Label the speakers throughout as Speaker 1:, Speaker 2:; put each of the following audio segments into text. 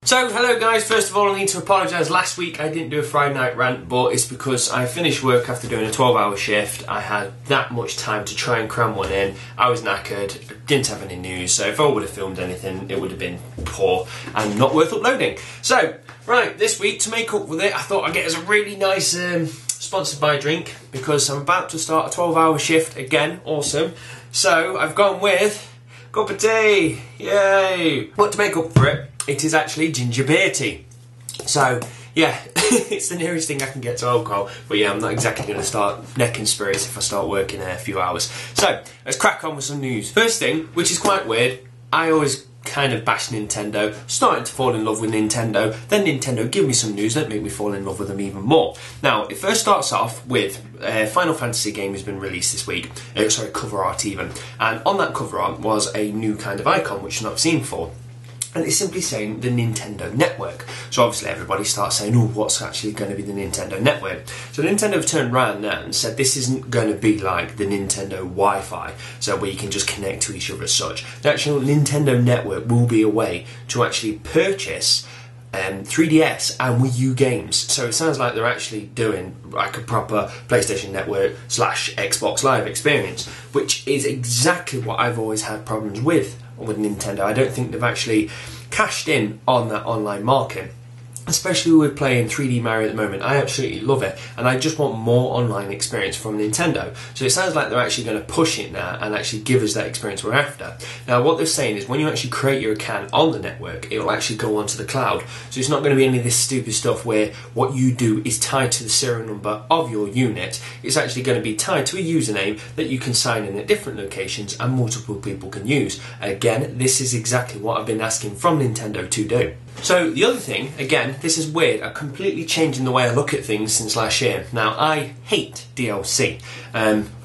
Speaker 1: So, hello guys, first of all I need to apologise. Last week I didn't do a Friday night rant, but it's because I finished work after doing a 12-hour shift. I had that much time to try and cram one in. I was knackered, didn't have any news, so if I would have filmed anything it would have been poor and not worth uploading. So, right, this week to make up with it I thought I'd get us a really nice sponsored by drink because I'm about to start a 12-hour shift again, awesome. So, I've gone with cup of tea, yay! But to make up for it, it is actually ginger beer tea. So, yeah, it's the nearest thing I can get to alcohol. But yeah, I'm not exactly going to start necking spirits if I start working in a few hours. So, let's crack on with some news. First thing, which is quite weird, I always kind of bash Nintendo, starting to fall in love with Nintendo, then Nintendo give me some news that make me fall in love with them even more. Now, it first starts off with Final Fantasy game has been released this week, cover art even, and on that cover art was a new kind of icon which I've not seen before. And it's simply saying the Nintendo Network. So obviously everybody starts saying, oh, what's actually going to be the Nintendo Network? So Nintendo have turned around now and said this isn't going to be like the Nintendo Wi-Fi, so where you can just connect to each other as such. The actual Nintendo Network will be a way to actually purchase 3DS and Wii U games. So it sounds like they're actually doing like a proper PlayStation Network / Xbox Live experience, which is exactly what I've always had problems with Nintendo. I don't think they've actually cashed in on that online market, especially with playing 3D Mario at the moment. I absolutely love it, and I just want more online experience from Nintendo. So it sounds like they're actually going to push it now and actually give us that experience we're after. Now, what they're saying is when you actually create your account on the network, it will actually go onto the cloud. So it's not going to be any of this stupid stuff where what you do is tied to the serial number of your unit. It's actually going to be tied to a username that you can sign in at different locations and multiple people can use. Again, this is exactly what I've been asking from Nintendo to do. So the other thing, again, this is weird, I'm completely changing the way I look at things since last year. Now, I hate DLC,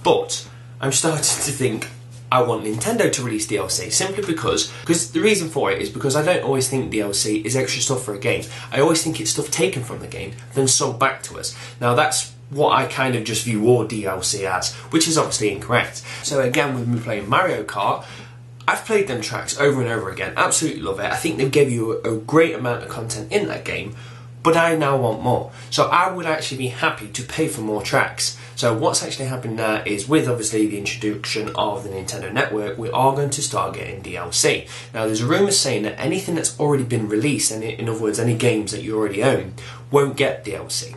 Speaker 1: but I'm starting to think I want Nintendo to release DLC, simply because the reason for it is because I don't always think DLC is extra stuff for a game. I always think it's stuff taken from the game, then sold back to us. Now that's what I kind of just view all DLC as, which is obviously incorrect. So again, with me playing Mario Kart, I've played them tracks over and over again, absolutely love it. I think they gave you a great amount of content in that game, but I now want more. So I would actually be happy to pay for more tracks. So what's actually happened now is with obviously the introduction of the Nintendo Network, we are going to start getting DLC. Now there's a rumour saying that anything that's already been released, and in other words any games that you already own, won't get DLC.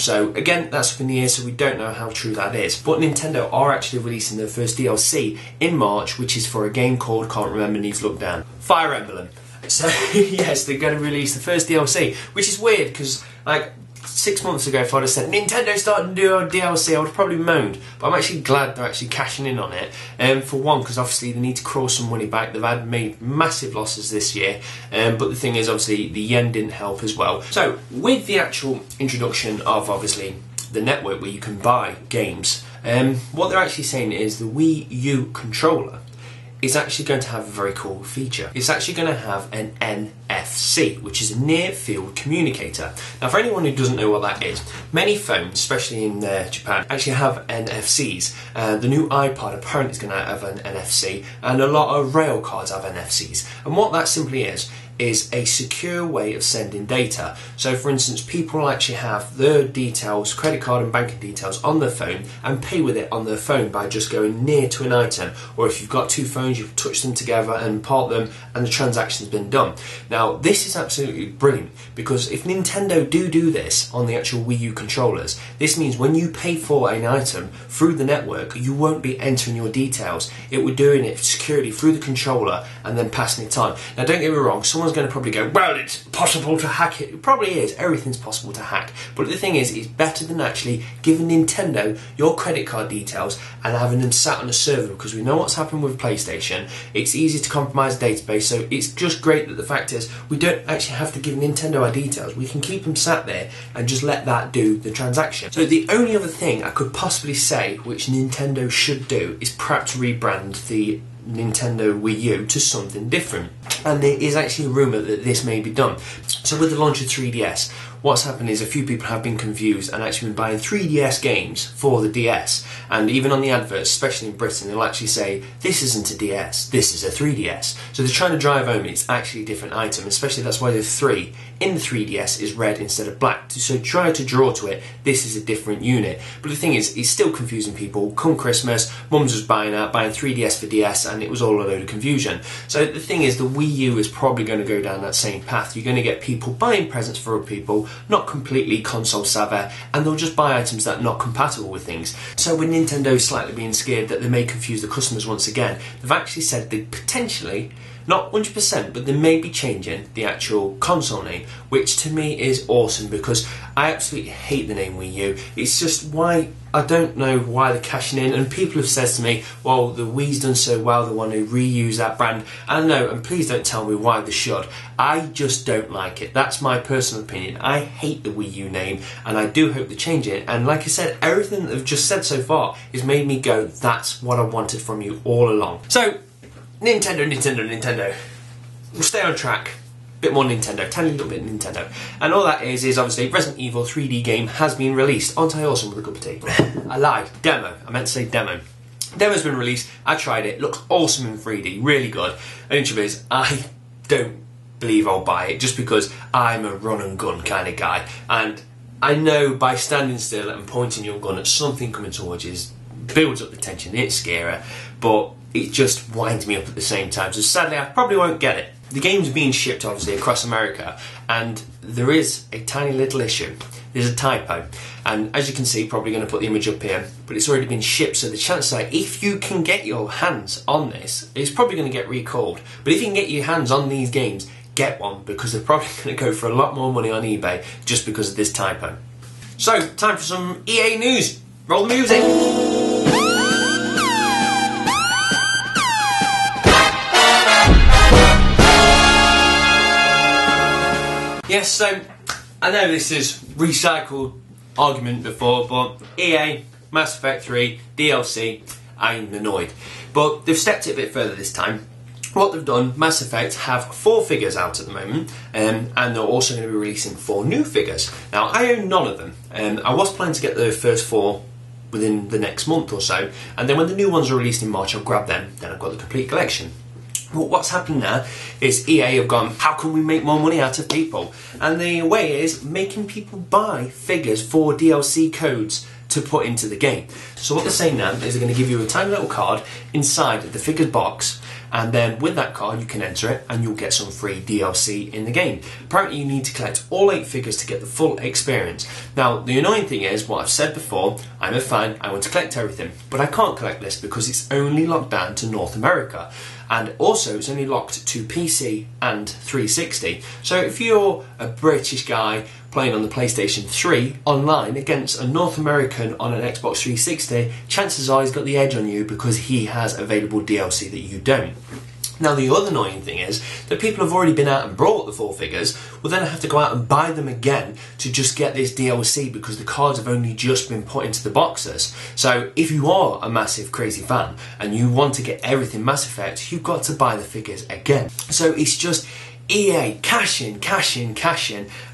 Speaker 1: So again, that's up in the air, so we don't know how true that is. But Nintendo are actually releasing their first DLC in March, which is for a game called, can't remember, need to look down, Fire Emblem. So yes, they're going to release the first DLC, which is weird because like 6 months ago if I'd have said Nintendo starting to do a DLC, I would have probably moaned. But I'm actually glad they're actually cashing in on it. For one, because obviously they need to crawl some money back. They've made massive losses this year. But the thing is, obviously, the yen didn't help as well. So with the actual introduction of obviously the network where you can buy games, what they're actually saying is the Wii U controller is actually going to have a very cool feature. It's actually going to have an NFC, which is a near field communicator. Now for anyone who doesn't know what that is, many phones, especially in Japan, actually have NFCs. The new iPod apparently is going to have an NFC, and a lot of rail cards have NFCs. And what that simply is a secure way of sending data. So for instance, people actually have their details, credit card and banking details on their phone and pay with it on their phone by just going near to an item. Or if you've got two phones, you touch them together and part them and the transaction's been done. Now this is absolutely brilliant because if Nintendo do this on the actual Wii U controllers, this means when you pay for an item through the network, you won't be entering your details. It will be doing it securely through the controller and then passing it on. Now don't get me wrong, someone's going to probably go, well, it's possible to hack it. It probably is, everything's possible to hack. But the thing is, it's better than actually giving Nintendo your credit card details and having them sat on a server, because we know what's happened with PlayStation. It's easy to compromise a database, so it's just great that the fact is we don't actually have to give Nintendo our details. We can keep them sat there and just let that do the transaction. So the only other thing I could possibly say which Nintendo should do is perhaps rebrand the Nintendo Wii U to something different. And there is actually a rumour that this may be done. So with the launch of 3DS, what's happened is a few people have been confused and actually been buying 3DS games for the DS. And even on the adverts, especially in Britain, they'll actually say, this isn't a DS, this is a 3DS. So they're trying to drive home it's actually a different item, especially that's why the 3 in the 3DS is red instead of black. So try to draw to it, this is a different unit. But the thing is, it's still confusing people. Come Christmas, mums was buying 3DS for DS, and it was all a load of confusion. So the thing is, the Wii U is probably going to go down that same path. You're going to get people buying presents for other people, not completely console savvy, and they'll just buy items that are not compatible with things. So with Nintendo slightly being scared that they may confuse the customers once again, they've actually said they potentially, not 100%, but they may be changing the actual console name, which to me is awesome because I absolutely hate the name Wii U. It's just why, I don't know why they're cashing in, and people have said to me, well, the Wii's done so well, they want to reuse that brand. I know, and please don't tell me why they should. I just don't like it. That's my personal opinion. I hate the Wii U name, and I do hope they change it. And like I said, everything they've just said so far has made me go, that's what I wanted from you all along. So, Nintendo. We'll stay on track. Bit more Nintendo, tiny little bit Nintendo. And all that is obviously Resident Evil 3D game has been released. Aren't I awesome with a cup of tea? I lied. Demo. I meant to say demo. Demo's been released. I tried it. Looks awesome in 3D. Really good. And the truth is, I don't believe I'll buy it just because I'm a run and gun kind of guy. And I know by standing still and pointing your gun at something coming towards you builds up the tension. It's scary. But it just winds me up at the same time. So sadly, I probably won't get it. The game's being shipped obviously across America, and there is a tiny little issue. There's a typo, and as you can see, probably going to put the image up here, but it's already been shipped, so the chances are if you can get your hands on this, it's probably going to get recalled. But if you can get your hands on these games, get one, because they're probably going to go for a lot more money on eBay just because of this typo. So, time for some EA news. Roll the music. Yes, so I know this is recycled argument before, but EA, Mass Effect 3, DLC, I'm annoyed. But they've stepped it a bit further this time. What they've done, Mass Effect have 4 figures out at the moment, and they're also going to be releasing 4 new figures. Now, I own none of them, and I was planning to get the first 4 within the next month or so, and then when the new ones are released in March, I'll grab them, then I've got the complete collection. But what's happened now is EA have gone, how can we make more money out of people? And the way is making people buy figures for DLC codes to put into the game. So what they're saying now is they're going to give you a tiny little card inside the figures box, and then with that card you can enter it and you'll get some free DLC in the game. Apparently you need to collect all 8 figures to get the full experience. Now the annoying thing is, what I've said before, I'm a fan, I want to collect everything, but I can't collect this because it's only locked down to North America. And also it's only locked to PC and 360. So if you're a British guy playing on the PlayStation 3 online against a North American on an Xbox 360, chances are he's got the edge on you because he has available DLC that you don't. Now the other annoying thing is that people have already been out and bought the 4 figures, will then have to go out and buy them again to just get this DLC because the cards have only just been put into the boxes. So if you are a massive crazy fan and you want to get everything Mass Effect, you've got to buy the figures again. So it's just EA, cash in,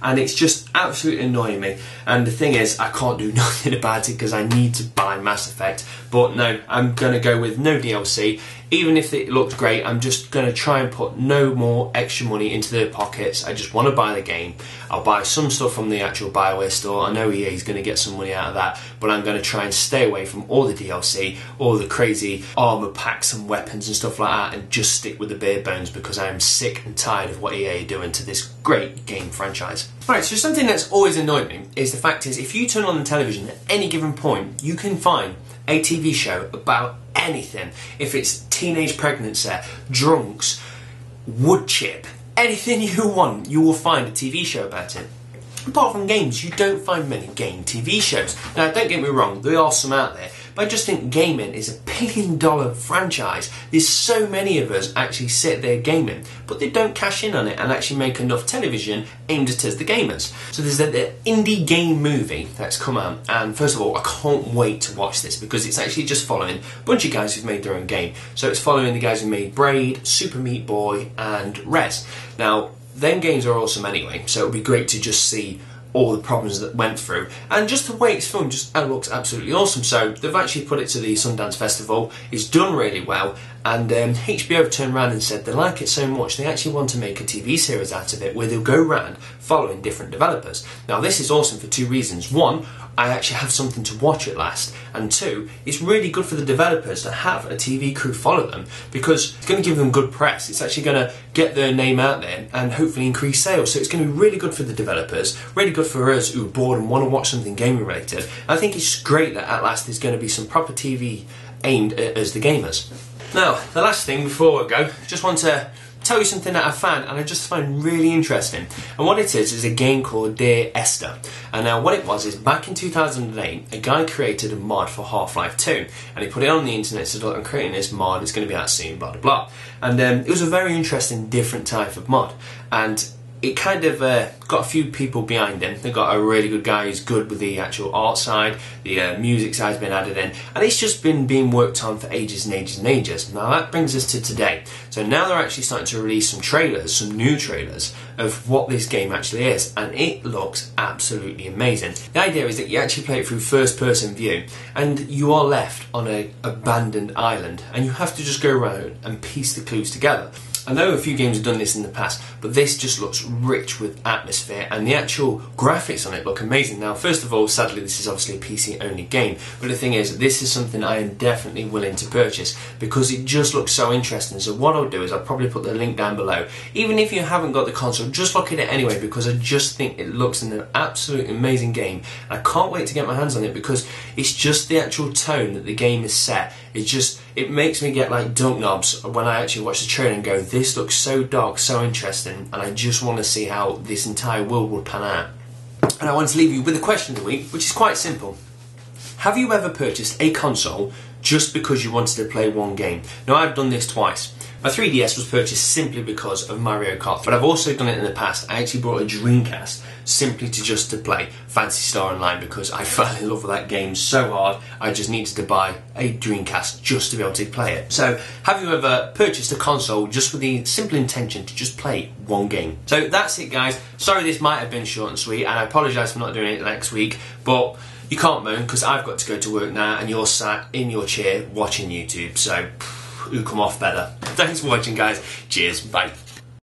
Speaker 1: and it's just absolutely annoying me. And the thing is, I can't do nothing about it because I need to buy Mass Effect. But no, I'm going to go with no DLC. Even if it looks great, I'm just going to try and put no more extra money into their pockets. I just want to buy the game. I'll buy some stuff from the actual BioWare store. I know EA is going to get some money out of that, but I'm going to try and stay away from all the DLC, all the crazy armour packs and weapons and stuff like that, and just stick with the bare bones because I am sick and tired of what EA are doing to this great game franchise. Right, so something that's always annoyed me is the fact is if you turn on the television at any given point, you can find a TV show about anything. If it's teenage pregnancy, drunks, wood chip, anything you want, you will find a TV show about it. Apart from games, you don't find many game TV shows. Now, don't get me wrong, there are some out there, but I just think gaming is a $1 billion franchise. There's so many of us actually sit there gaming, but they don't cash in on it and actually make enough television aimed at us, the gamers. So there's an indie game movie that's come out, and first of all, I can't wait to watch this because it's actually just following a bunch of guys who've made their own game. So it's following the guys who made Braid, Super Meat Boy, and Res. Now, them games are awesome anyway, so it would be great to just see all the problems that went through, and just the way it's filmed just looks absolutely awesome. So they've actually put it to the Sundance Festival. It's done really well, and HBO turned around and said they like it so much they actually want to make a TV series out of it where they'll go around following different developers. Now this is awesome for two reasons. One, I actually have something to watch at last, and two, it's really good for the developers to have a TV crew follow them because it's going to give them good press. It's actually going to get their name out there and hopefully increase sales. So it's going to be really good for the developers, really good for us who are bored and want to watch something gaming related. I think it's great that at last there's going to be some proper TV aimed at us, the gamers. Now, the last thing before I go, just want to tell you something that I found and I just find really interesting. And what it is a game called Dear Ester. And now what it was is back in 2008, a guy created a mod for Half-Life 2 and he put it on the internet and said, look, I'm creating this mod, it's going to be out soon, blah blah blah. And it was a very interesting, different type of mod. And it kind of got a few people behind him. They got a really good guy who's good with the actual art side, the music side's been added in, and it's just been being worked on for ages and ages and ages. Now that brings us to today. So now they're actually starting to release some trailers, some new trailers of what this game actually is, and it looks absolutely amazing. The idea is that you actually play it through first person view, and you are left on an abandoned island, and you have to just go around and piece the clues together. I know a few games have done this in the past, but this just looks rich with atmosphere and the actual graphics on it look amazing. Now, first of all, sadly, this is obviously a PC only game, but the thing is, this is something I am definitely willing to purchase because it just looks so interesting. So what I'll do is I'll probably put the link down below. Even if you haven't got the console, just look at it anyway because I just think it looks an absolute amazing game. I can't wait to get my hands on it because it's just the actual tone that the game is set. It makes me get like dunk knobs when I actually watch the trailer and go, this looks so dark, so interesting, and I just want to see how this entire world will pan out. And I want to leave you with a question of the week, which is quite simple. Have you ever purchased a console just because you wanted to play one game? Now, I've done this twice. My 3DS was purchased simply because of Mario Kart, but I've also done it in the past. I actually bought a Dreamcast simply to play Phantasy Star Online because I fell in love with that game so hard I just needed to buy a Dreamcast just to be able to play it. So have you ever purchased a console just with the simple intention to just play one game? So that's it, guys. Sorry this might have been short and sweet, and I apologise for not doing it next week, but you can't moan because I've got to go to work now and you're sat in your chair watching YouTube, so who come off better. Thanks for watching, guys. Cheers, bye.